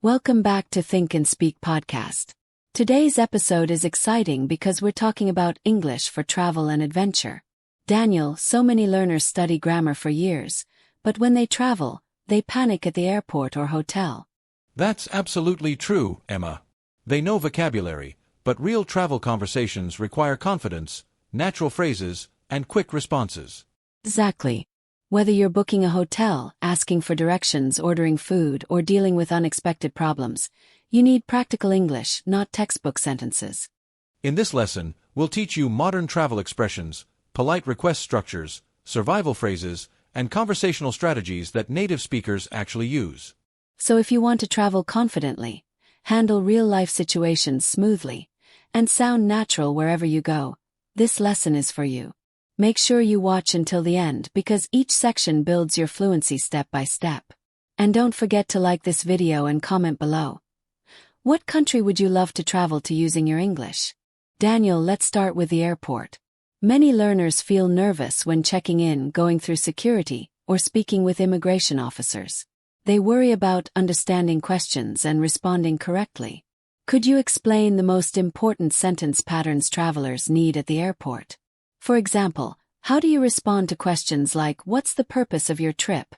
Welcome back to Think and Speak podcast. Today's episode is exciting because we're talking about English for travel and adventure. Daniel, so many learners study grammar for years, but when they travel, they panic at the airport or hotel. That's absolutely true, Emma. They know vocabulary, but real travel conversations require confidence, natural phrases, and quick responses. Exactly. Whether you're booking a hotel, asking for directions, ordering food, or dealing with unexpected problems, you need practical English, not textbook sentences. In this lesson, we'll teach you modern travel expressions, polite request structures, survival phrases, and conversational strategies that native speakers actually use. So if you want to travel confidently, handle real-life situations smoothly, and sound natural wherever you go, this lesson is for you. Make sure you watch until the end because each section builds your fluency step by step. And don't forget to like this video and comment below. What country would you love to travel to using your English? Daniel, let's start with the airport. Many learners feel nervous when checking in, going through security, or speaking with immigration officers. They worry about understanding questions and responding correctly. Could you explain the most important sentence patterns travelers need at the airport? For example, how do you respond to questions like, "What's the purpose of your trip?"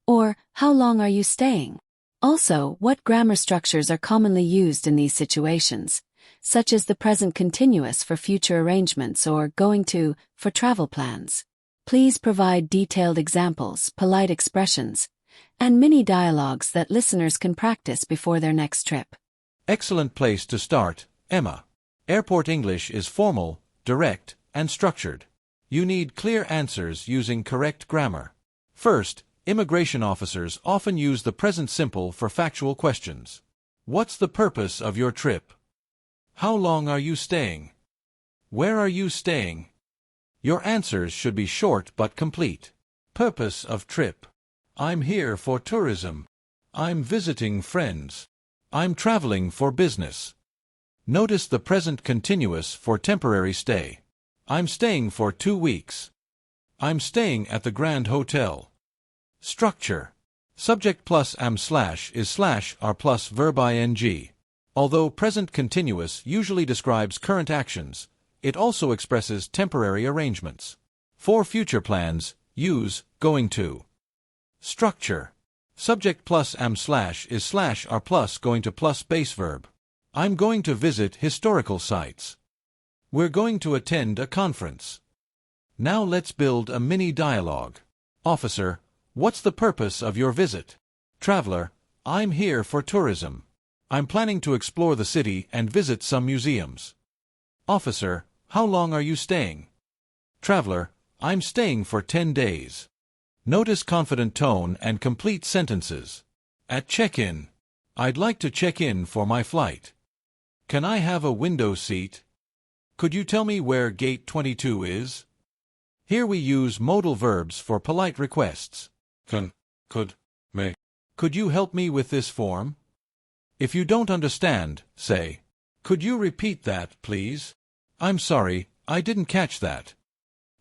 Or, "How long are you staying?" Also, what grammar structures are commonly used in these situations, such as the present continuous for future arrangements or going to for travel plans? Please provide detailed examples, polite expressions, and mini dialogues that listeners can practice before their next trip. Excellent place to start, Emma. Airport English is formal, direct, and structured. You need clear answers using correct grammar. First, immigration officers often use the present simple for factual questions. What's the purpose of your trip? How long are you staying? Where are you staying? Your answers should be short but complete. Purpose of trip. I'm here for tourism. I'm visiting friends. I'm traveling for business. Notice the present continuous for temporary stay. I'm staying for 2 weeks. I'm staying at the Grand Hotel. Structure. Subject plus am slash is slash are plus verb ing. Although present continuous usually describes current actions, it also expresses temporary arrangements. For future plans, use going to. Structure. Subject plus am slash is slash are plus going to plus base verb. I'm going to visit historical sites. We're going to attend a conference. Now let's build a mini dialogue. Officer, what's the purpose of your visit? Traveler, I'm here for tourism. I'm planning to explore the city and visit some museums. Officer, how long are you staying? Traveler, I'm staying for 10 days. Notice confident tone and complete sentences. At check-in, I'd like to check in for my flight. Can I have a window seat? Could you tell me where gate 22 is? Here we use modal verbs for polite requests. Can, could, may. Could you help me with this form? If you don't understand, say, "Could you repeat that, please? I'm sorry, I didn't catch that."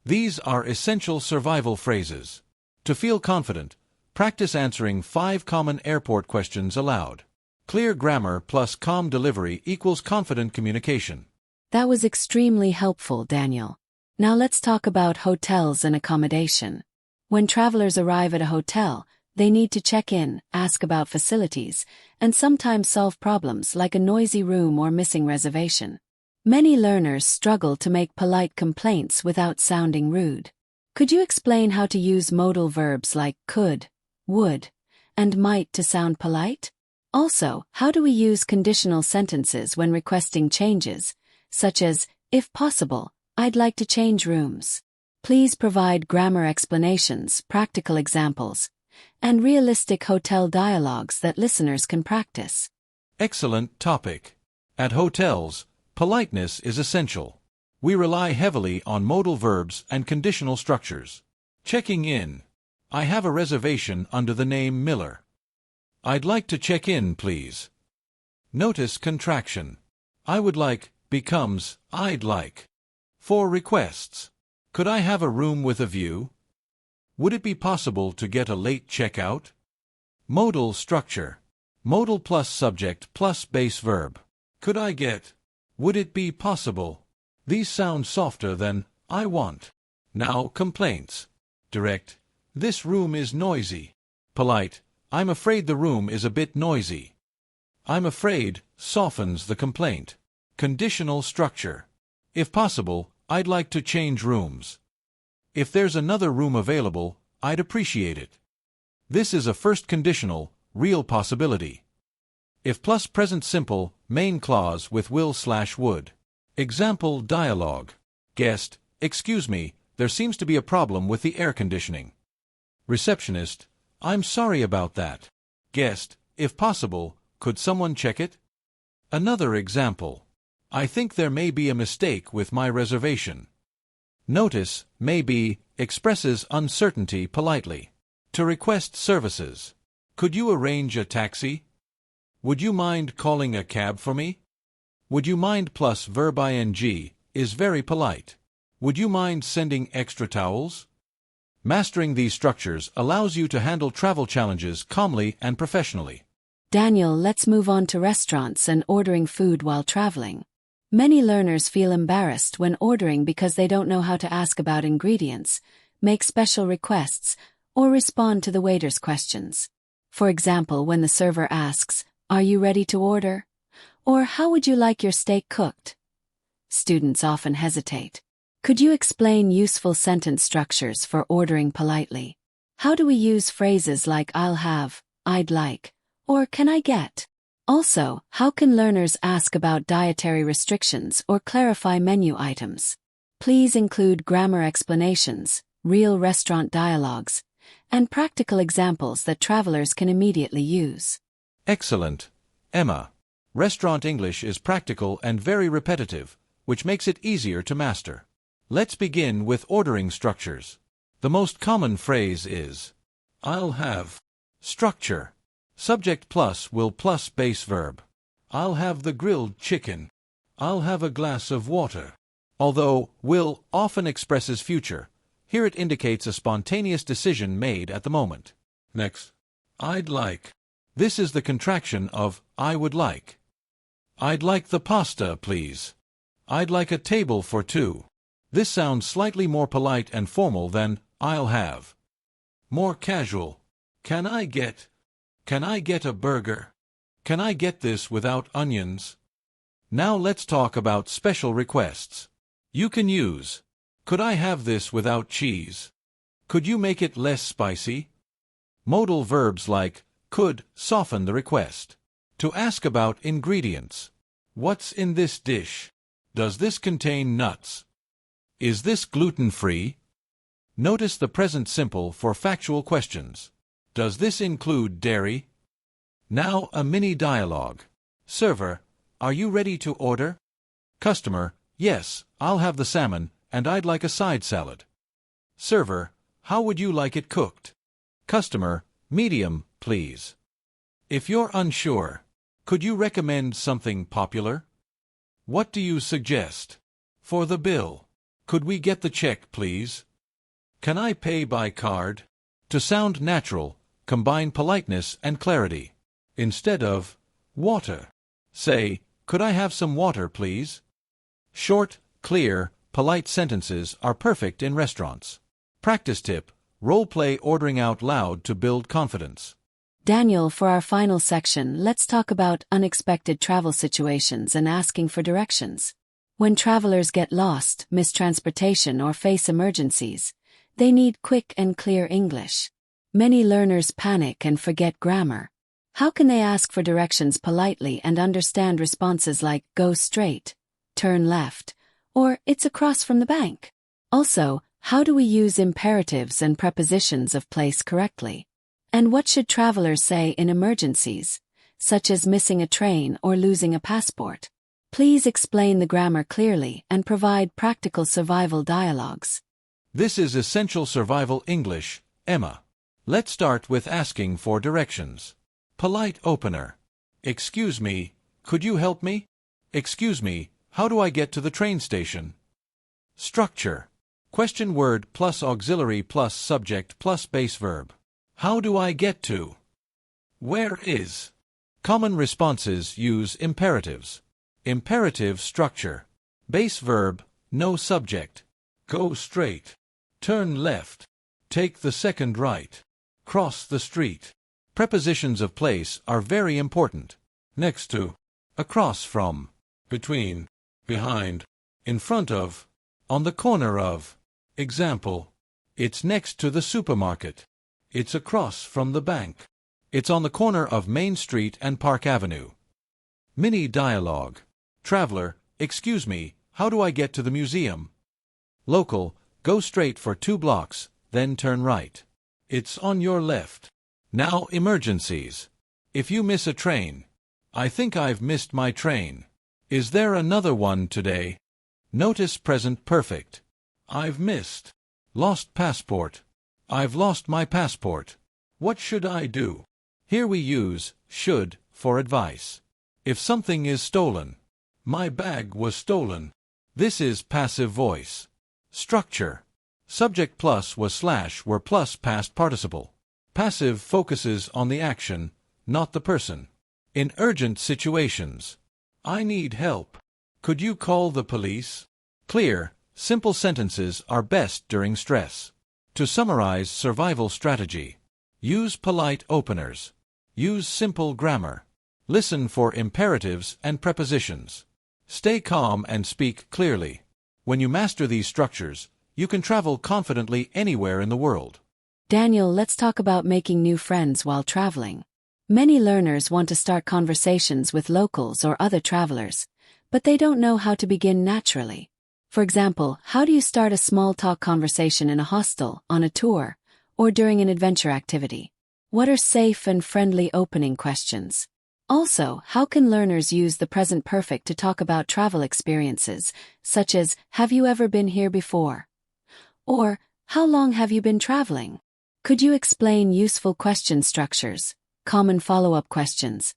These are essential survival phrases. To feel confident, practice answering 5 common airport questions aloud. Clear grammar plus calm delivery equals confident communication. That was extremely helpful, Daniel. Now let's talk about hotels and accommodation. When travelers arrive at a hotel, they need to check in, ask about facilities, and sometimes solve problems like a noisy room or missing reservation. Many learners struggle to make polite complaints without sounding rude. Could you explain how to use modal verbs like could, would, and might to sound polite? Also, how do we use conditional sentences when requesting changes, such as, "If possible, I'd like to change rooms"? Please provide grammar explanations, practical examples, and realistic hotel dialogues that listeners can practice. Excellent topic. At hotels, politeness is essential. We rely heavily on modal verbs and conditional structures. Checking in. I have a reservation under the name Miller. I'd like to check in, please. Notice contraction. I would like becomes I'd like. For requests. Could I have a room with a view? Would it be possible to get a late checkout? Modal structure. Modal plus subject plus base verb. Could I get? Would it be possible? These sound softer than I want. Now, complaints. Direct. This room is noisy. Polite. I'm afraid the room is a bit noisy. I'm afraid softens the complaint. Conditional structure. If possible, I'd like to change rooms. If there's another room available, I'd appreciate it. This is a first conditional, real possibility. If plus present simple, main clause with will/would. Example dialogue. Guest, excuse me, there seems to be a problem with the air conditioning. Receptionist, I'm sorry about that. Guest, if possible, could someone check it? Another example. I think there may be a mistake with my reservation. Notice, may be, expresses uncertainty politely. To request services. Could you arrange a taxi? Would you mind calling a cab for me? Would you mind plus verb ing is very polite. Would you mind sending extra towels? Mastering these structures allows you to handle travel challenges calmly and professionally. Daniel, let's move on to restaurants and ordering food while traveling. Many learners feel embarrassed when ordering because they don't know how to ask about ingredients, make special requests, or respond to the waiter's questions. For example, when the server asks, "Are you ready to order?" or "How would you like your steak cooked?" Students often hesitate. Could you explain useful sentence structures for ordering politely? How do we use phrases like "I'll have," "I'd like," or "Can I get?" Also, how can learners ask about dietary restrictions or clarify menu items? Please include grammar explanations, real restaurant dialogues, and practical examples that travelers can immediately use. Excellent, Emma. Restaurant English is practical and very repetitive, which makes it easier to master. Let's begin with ordering structures. The most common phrase is, I'll have. Structure. Subject plus will plus base verb. I'll have the grilled chicken. I'll have a glass of water. Although will often expresses future, here it indicates a spontaneous decision made at the moment. Next, I'd like. This is the contraction of I would like. I'd like the pasta, please. I'd like a table for two. This sounds slightly more polite and formal than I'll have. More casual. Can I get a burger? Can I get this without onions? Now let's talk about special requests. You can use, could I have this without cheese? Could you make it less spicy? Modal verbs like could soften the request. To ask about ingredients. What's in this dish? Does this contain nuts? Is this gluten-free? Notice the present simple for factual questions. Does this include dairy? Now a mini dialogue. Server, are you ready to order? Customer, yes, I'll have the salmon, and I'd like a side salad. Server, how would you like it cooked? Customer, medium, please. If you're unsure, could you recommend something popular? What do you suggest? For the bill, could we get the check, please? Can I pay by card? To sound natural, combine politeness and clarity. Instead of water, say, could I have some water, please? Short, clear, polite sentences are perfect in restaurants. Practice tip, role-play ordering out loud to build confidence. Daniel, for our final section, let's talk about unexpected travel situations and asking for directions. When travelers get lost, miss transportation, or face emergencies, they need quick and clear English. Many learners panic and forget grammar. How can they ask for directions politely and understand responses like go straight, turn left, or it's across from the bank? Also, how do we use imperatives and prepositions of place correctly? And what should travelers say in emergencies, such as missing a train or losing a passport? Please explain the grammar clearly and provide practical survival dialogues. This is essential survival English, Emma. Let's start with asking for directions. Polite opener. Excuse me, could you help me? Excuse me, how do I get to the train station? Structure. Question word plus auxiliary plus subject plus base verb. How do I get to? Where is? Common responses use imperatives. Imperative structure. Base verb, no subject. Go straight. Turn left. Take the second right. Cross the street. Prepositions of place are very important. Next to, across from, between, behind, in front of, on the corner of. Example: it's next to the supermarket. It's across from the bank. It's on the corner of Main Street and Park Avenue. Mini dialogue. Traveler: excuse me, how do I get to the museum? Local: go straight for 2 blocks, then turn right. It's on your left. Now emergencies. If you miss a train. I think I've missed my train. Is there another one today? Notice present perfect. I've missed. Lost passport. I've lost my passport. What should I do? Here we use should for advice. If something is stolen. My bag was stolen. This is passive voice. Structure. Subject plus was slash were plus past participle. Passive focuses on the action, not the person. In urgent situations. I need help. Could you call the police? Clear, simple sentences are best during stress. To summarize survival strategy. Use polite openers. Use simple grammar. Listen for imperatives and prepositions. Stay calm and speak clearly. When you master these structures, you can travel confidently anywhere in the world. Daniel, let's talk about making new friends while traveling. Many learners want to start conversations with locals or other travelers, but they don't know how to begin naturally. For example, how do you start a small talk conversation in a hostel, on a tour, or during an adventure activity? What are safe and friendly opening questions? Also, how can learners use the present perfect to talk about travel experiences, such as, have you ever been here before? Or, how long have you been traveling? Could you explain useful question structures, common follow-up questions,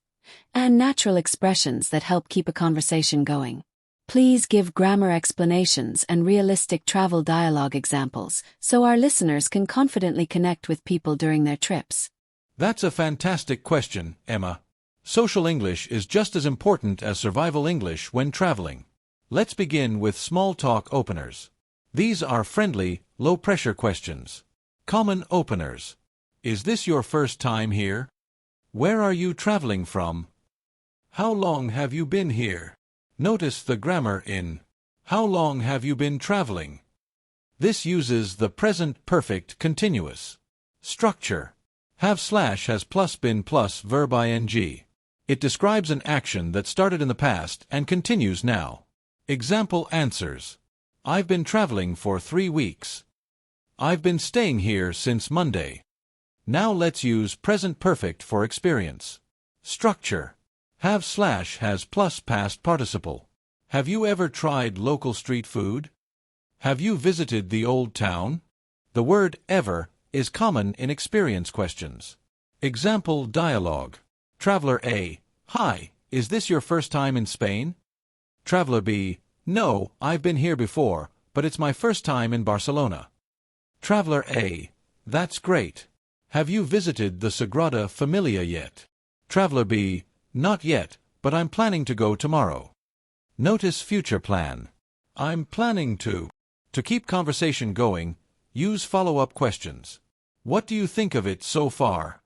and natural expressions that help keep a conversation going? Please give grammar explanations and realistic travel dialogue examples so our listeners can confidently connect with people during their trips. That's a fantastic question, Emma. Social English is just as important as survival English when traveling. Let's begin with small talk openers. These are friendly, low-pressure questions. Common openers. Is this your first time here? Where are you traveling from? How long have you been here? Notice the grammar in how long have you been traveling? This uses the present perfect continuous. Structure. Have slash has plus been plus verb ing. It describes an action that started in the past and continues now. Example answers. I've been traveling for 3 weeks. I've been staying here since Monday. Now let's use present perfect for experience. Structure. Have slash has plus past participle. Have you ever tried local street food? Have you visited the old town? The word ever is common in experience questions. Example dialogue. Traveler A. Hi, is this your first time in Spain? Traveler B. No, I've been here before, but it's my first time in Barcelona. Traveler A. That's great. Have you visited the Sagrada Familia yet? Traveler B. Not yet, but I'm planning to go tomorrow. Notice future plan. I'm planning to. To keep conversation going, use follow-up questions. What do you think of it so far?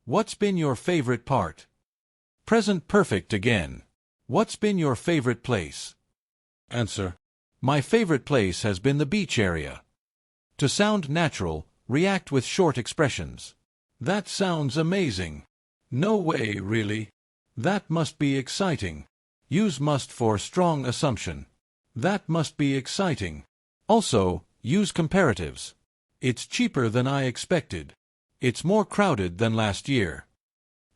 What's been your favorite part? Present perfect again. What's been your favorite place? Answer. My favorite place has been the beach area. To sound natural, react with short expressions. That sounds amazing. No way, really. That must be exciting. Use must for strong assumption. That must be exciting. Also, use comparatives. It's cheaper than I expected. It's more crowded than last year.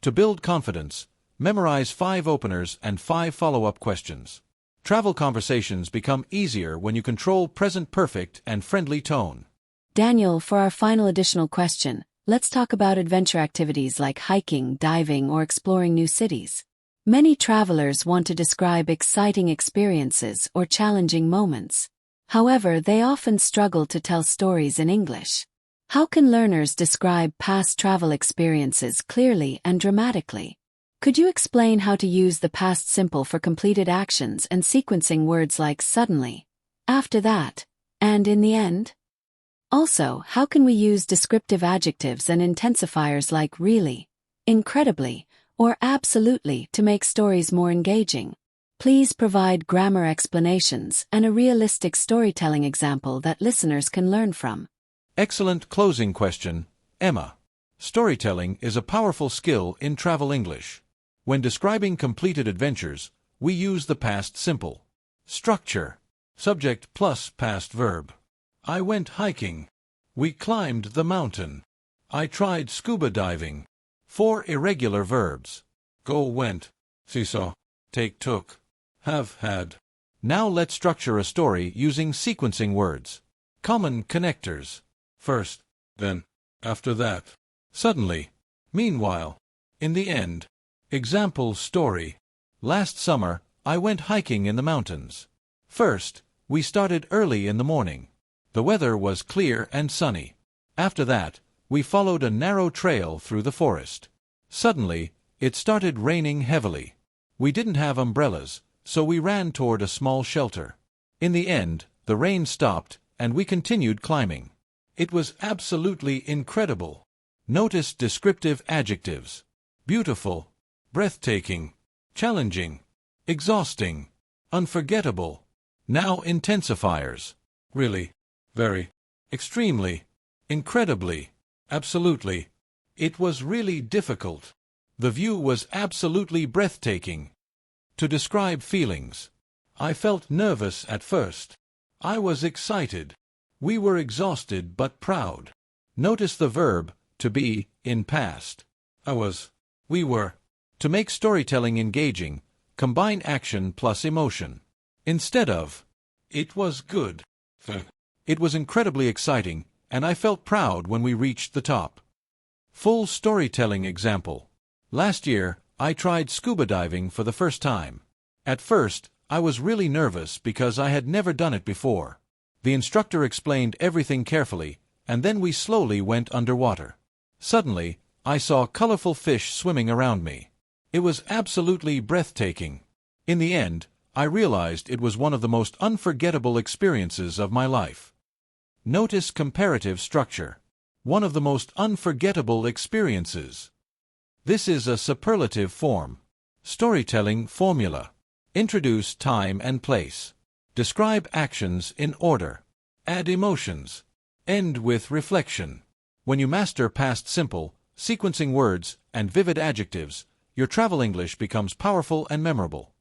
To build confidence, memorize 5 openers and 5 follow-up questions. Travel conversations become easier when you control present perfect and friendly tone. Daniel, for our final additional question, let's talk about adventure activities like hiking, diving, or exploring new cities. Many travelers want to describe exciting experiences or challenging moments. However, they often struggle to tell stories in English. How can learners describe past travel experiences clearly and dramatically? Could you explain how to use the past simple for completed actions and sequencing words like suddenly, after that, and in the end? Also, how can we use descriptive adjectives and intensifiers like really, incredibly, or absolutely to make stories more engaging? Please provide grammar explanations and a realistic storytelling example that listeners can learn from. Excellent closing question, Emma. Storytelling is a powerful skill in travel English. When describing completed adventures, we use the past simple. Structure. Subject plus past verb. I went hiking. We climbed the mountain. I tried scuba diving. 4 irregular verbs. Go, went. Seesaw. Take, took. Have, had. Now let's structure a story using sequencing words. Common connectors. First, then, after that. Suddenly. Meanwhile. In the end. Example story. Last summer, I went hiking in the mountains. First, we started early in the morning. The weather was clear and sunny. After that, we followed a narrow trail through the forest. Suddenly, it started raining heavily. We didn't have umbrellas, so we ran toward a small shelter. In the end, the rain stopped, and we continued climbing. It was absolutely incredible. Notice descriptive adjectives. Beautiful, breathtaking, challenging, exhausting, unforgettable. Now intensifiers. Really, very, extremely, incredibly, absolutely. It was really difficult. The view was absolutely breathtaking. To describe feelings. I felt nervous at first. I was excited. We were exhausted but proud. Notice the verb, to be, in past. I was. We were. To make storytelling engaging, combine action plus emotion. Instead of, it was good. It was incredibly exciting, and I felt proud when we reached the top. Full storytelling example. Last year, I tried scuba diving for the first time. At first, I was really nervous because I had never done it before. The instructor explained everything carefully, and then we slowly went underwater. Suddenly, I saw colorful fish swimming around me. It was absolutely breathtaking. In the end, I realized it was one of the most unforgettable experiences of my life. Notice comparative structure. One of the most unforgettable experiences. This is a superlative form. Storytelling formula. Introduce time and place. Describe actions in order. Add emotions. End with reflection. When you master past simple, sequencing words, and vivid adjectives, your travel English becomes powerful and memorable.